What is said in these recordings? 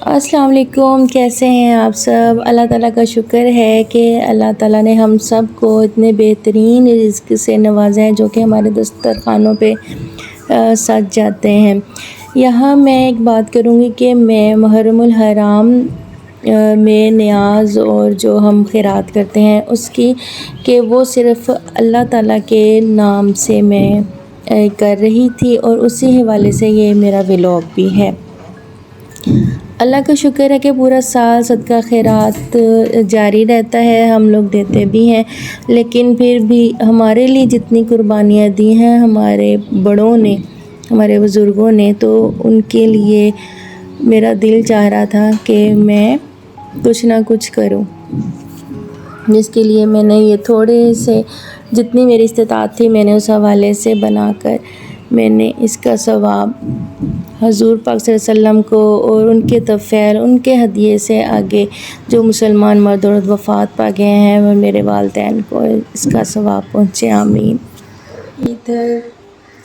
अस्सलाम वालेकुम। कैसे हैं आप सब? अल्लाह ताला का शुक्र है कि अल्लाह ताला ने हम सब को इतने बेहतरीन रिज़्क़ से नवाज़ा है जो कि हमारे दस्तरख़ानों पे सज जाते हैं। यहाँ मैं एक बात करूँगी कि मैं मुहर्रमुल हराम में नियाज़ और जो हम ख़ैरात करते हैं उसकी कि वो सिर्फ़ अल्लाह ताला के नाम से मैं कर रही थी और उसी हवाले से ये मेरा व्लॉग भी है। अल्लाह का शुक्र है कि पूरा साल सदका खैरात जारी रहता है, हम लोग देते भी हैं, लेकिन फिर भी हमारे लिए जितनी कुर्बानियाँ दी हैं हमारे बड़ों ने, हमारे बुज़ुर्गों ने, तो उनके लिए मेरा दिल चाह रहा था कि मैं कुछ ना कुछ करूं, जिसके लिए मैंने ये थोड़े से जितनी मेरी इस्तिताअत थी मैंने उस हवाले से बनाकर मैंने इसका सवाब हज़ूर पाक सल्लल्लाहु अलैहि वसल्लम को और उनके तफ़ैल उनके हदिये से आगे जो मुसलमान मर्द औरत वफ़ात पा गए हैं और मेरे वालिदैन को इसका सवाब पहुँचे, आमीन। इधर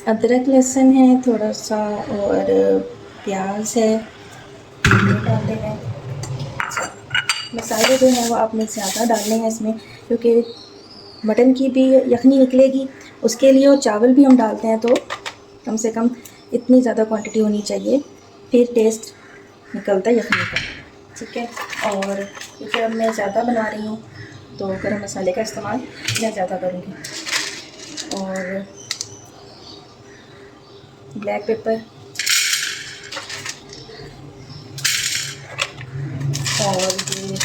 अदरक लहसुन है थोड़ा सा और प्याज है, डालते हैं। मसाले जो हैं वो आपने ज़्यादा डालने हैं इसमें, क्योंकि मटन की भी यखनी निकलेगी उसके लिए, और चावल भी हम डालते हैं तो कम से कम इतनी ज़्यादा क्वांटिटी होनी चाहिए, फिर टेस्ट निकलता है यखनी का, ठीक है। और क्योंकि अब मैं ज़्यादा बना रही हूँ तो गरम मसाले का इस्तेमाल मैं ज़्यादा करूँगी, और ब्लैक पेपर और ये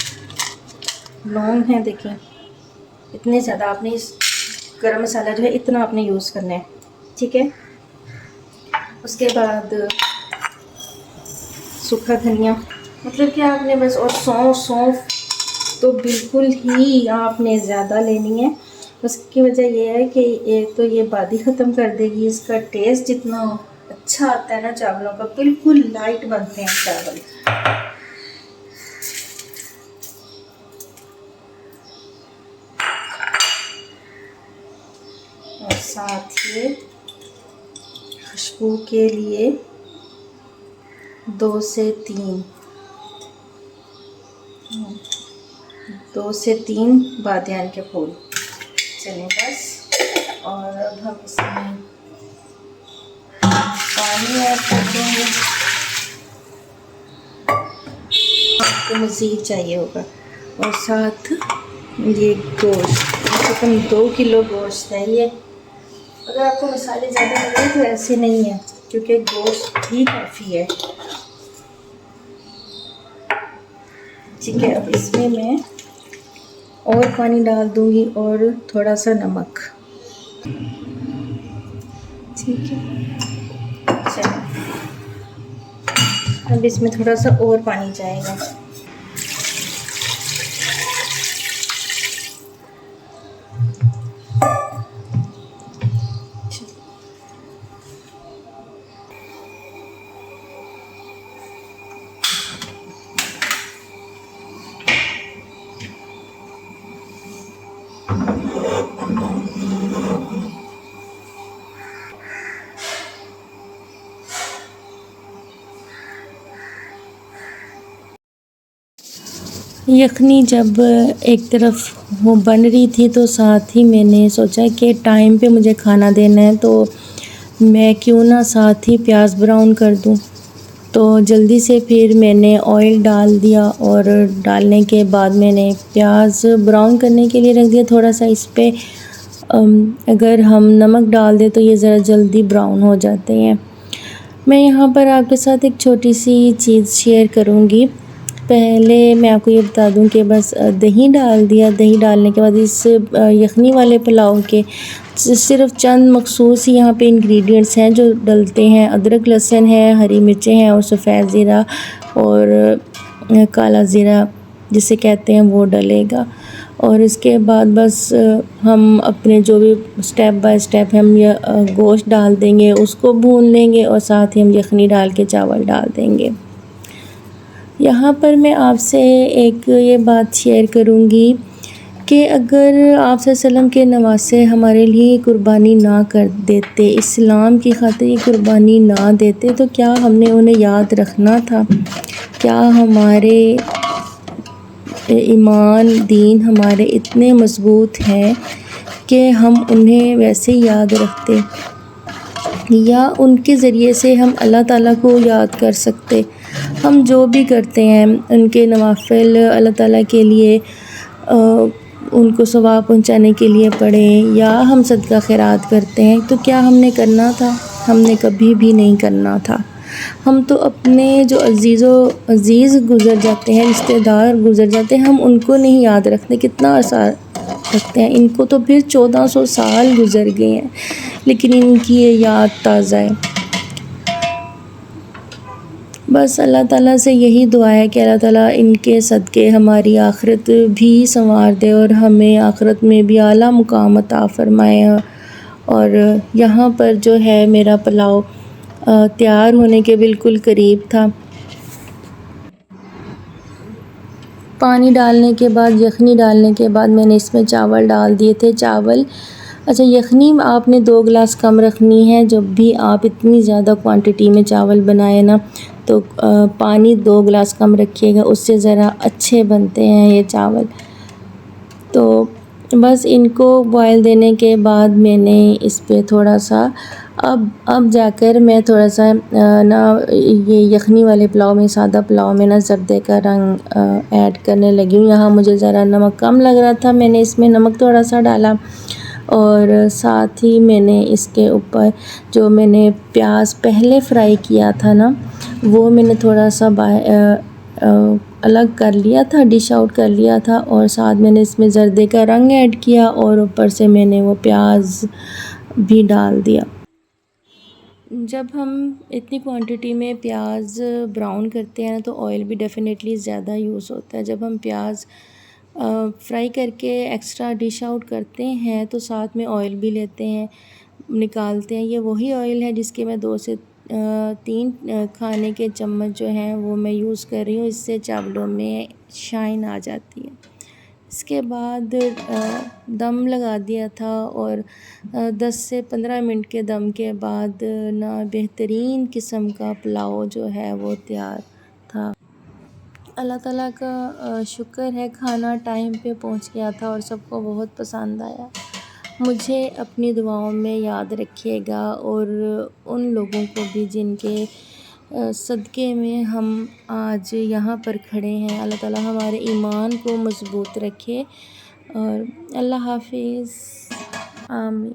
लौंग हैं, देखिए इतने ज़्यादा आपने इस गरम मसाला जो है इतना आपने यूज़ करना है, ठीक है। उसके बाद सूखा धनिया, मतलब कि आपने बस, और सौंफ तो बिल्कुल ही आपने ज़्यादा लेनी है। उसकी वजह यह है कि एक तो ये बादी ख़त्म कर देगी, इसका टेस्ट जितना अच्छा आता है ना चावलों का, बिल्कुल लाइट बनते हैं चावल। और साथ ही खुशबू के लिए 2 से 3 बादियान के फूल चलें बस। और अब हम इसमें पानी ऐड कर देंगे, आपको मज़ीद चाहिए होगा। और साथ ये गोश्त, कम से कम 2 किलो गोश्त है ये। अगर आपको मसाले ज़्यादा लगे तो ऐसे नहीं है, क्योंकि गोश्त ही काफ़ी है, ठीक है। अब इसमें मैं और पानी डाल दूँगी और थोड़ा सा नमक, ठीक है। चलो अब इसमें थोड़ा सा और पानी जाएगा। यखनी जब एक तरफ वो बन रही थी तो साथ ही मैंने सोचा कि टाइम पे मुझे खाना देना है, तो मैं क्यों ना साथ ही प्याज ब्राउन कर दूं। तो जल्दी से फिर मैंने ऑयल डाल दिया और डालने के बाद मैंने प्याज ब्राउन करने के लिए रख दिया थोड़ा सा। इस पे अगर हम नमक डाल दें तो ये ज़रा जल्दी ब्राउन हो जाते हैं। मैं यहाँ पर आपके साथ एक छोटी सी चीज़ शेयर करूँगी। पहले मैं आपको ये बता दूं कि बस दही डाल दिया, दही डालने के बाद इस यखनी वाले पुलाव के सिर्फ चंद मखसूस ही यहाँ पे इंग्रेडिएंट्स हैं जो डलते हैं। अदरक लहसुन है, हरी मिर्चें हैं और सफ़ेद ज़ीरा और काला ज़ीरा जिसे कहते हैं वो डलेगा। और इसके बाद बस हम अपने जो भी स्टेप बाय स्टेप हम ये गोश्त डाल देंगे, उसको भून लेंगे और साथ ही हम यखनी डाल के चावल डाल देंगे। यहाँ पर मैं आपसे एक ये बात शेयर करूँगी कि अगर आप सल्लल्लाहु के नवासे हमारे लिए कुर्बानी ना कर देते, इस्लाम की खातिर ये कुर्बानी ना देते, तो क्या हमने उन्हें याद रखना था? क्या हमारे ईमान दीन हमारे इतने मज़बूत हैं कि हम उन्हें वैसे ही याद रखते, या उनके ज़रिए से हम अल्लाह ताला को याद कर सकते। हम जो भी करते हैं उनके नवाफ़िल अल्लाह ताला के लिए उनको सवाब पहुंचाने के लिए पढ़ें, या हम सदका खैरात करते हैं, तो क्या हमने करना था? हमने कभी भी नहीं करना था। हम तो अपने जो अज़ीज़ गुज़र जाते हैं, रिश्तेदार गुज़र जाते हैं, हम उनको नहीं याद रखते। कितना अर्सा रखते हैं, इनको तो फिर 1400 साल गुज़र गए हैं, लेकिन इनकी ये याद ताज़ा है। बस अल्लाह ताला से यही दुआ है कि अल्लाह ताला इनके सदक़े हमारी आखिरत भी संवार दे और हमें आखिरत में भी आला मुकाम अता फ़रमाए। और यहाँ पर जो है मेरा पुलाव तैयार होने के बिल्कुल करीब था। पानी डालने के बाद, यखनी डालने के बाद मैंने इसमें चावल डाल दिए थे। अच्छा, यखनी आपने 2 गिलास कम रखनी है। जब भी आप इतनी ज़्यादा क्वांटिटी में चावल बनाए ना, तो पानी 2 गिलास कम रखिएगा, उससे ज़रा अच्छे बनते हैं ये चावल। तो बस इनको बॉयल देने के बाद मैंने इस पे थोड़ा सा अब जाकर मैं थोड़ा सा ये यखनी वाले पुलाव में, सादा पुलाव में ना ज़र्दे का रंग ऐड करने लगी हूँ। यहाँ मुझे ज़रा नमक कम लग रहा था, मैंने इसमें नमक थोड़ा सा डाला। और साथ ही मैंने इसके ऊपर जो मैंने प्याज पहले फ्राई किया था ना, वो मैंने थोड़ा सा अलग कर लिया था, डिश आउट कर लिया था। और साथ मैंने इसमें ज़र्दे का रंग ऐड किया और ऊपर से मैंने वो प्याज भी डाल दिया। जब हम इतनी क्वांटिटी में प्याज ब्राउन करते हैं तो ऑयल भी डेफ़िनेटली ज़्यादा यूज़ होता है। जब हम प्याज फ्राई करके एक्स्ट्रा डिश आउट करते हैं तो साथ में ऑयल भी लेते हैं, निकालते हैं। ये वही ऑयल है जिसके मैं 2 से 3 खाने के चम्मच जो हैं वो मैं यूज़ कर रही हूँ। इससे चावलों में शाइन आ जाती है। इसके बाद दम लगा दिया था और 10 से 15 मिनट के दम के बाद ना बेहतरीन किस्म का पुलाव जो है वो तैयार था। अल्लाह ताला का शुक्र है, खाना टाइम पे पहुंच गया था और सबको बहुत पसंद आया। मुझे अपनी दुआओं में याद रखिएगा और उन लोगों को भी जिनके सदक़े में हम आज यहाँ पर खड़े हैं। अल्लाह ताला हमारे ईमान को मज़बूत रखे। और अल्लाह हाफ़िज़, आमीन।